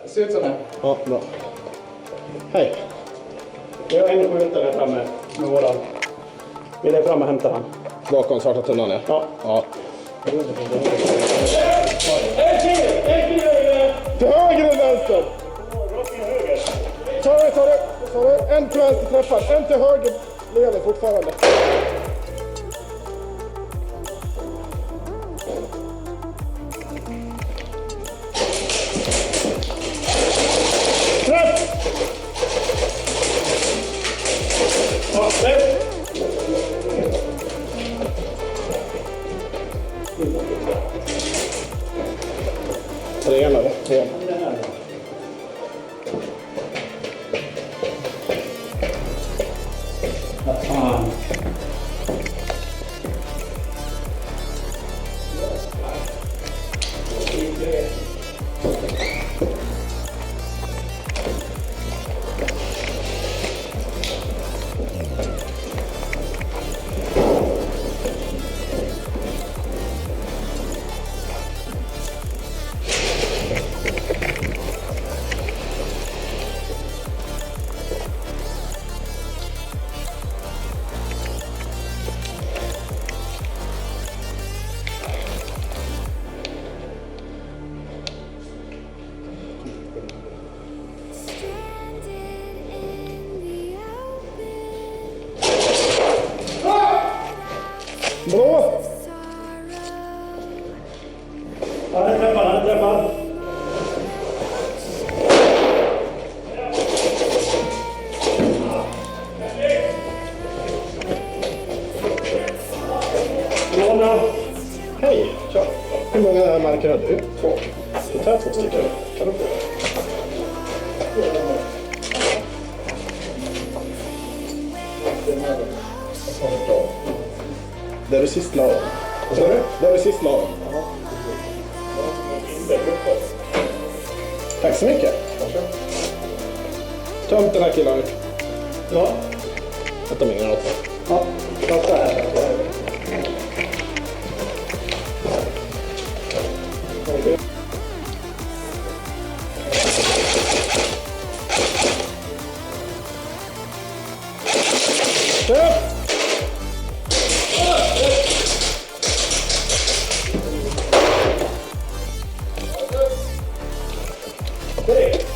Det ser ut som det. Ja, bra. Hej. Vi har en skjutare här framme med våran. Vill jag fram och hämta han? Bakom svarta tunnan, ja. Ja. Ja. Till höger eller vänster? Ta det. En till vänster träffar. En till höger lever fortfarande. Träff! Ja, träff! Trean eller? Trean. Bra! Ja, han träffar. Hej, tja. Hur många marker har du? 2. Du tar 2 stycken. Kan du få? Där du sist la om. Vad sa du? Där du sist la om. Tack så mycket. Ta upp den här killen. Ja. Att de ingen åt. Ja, prata här. Hey!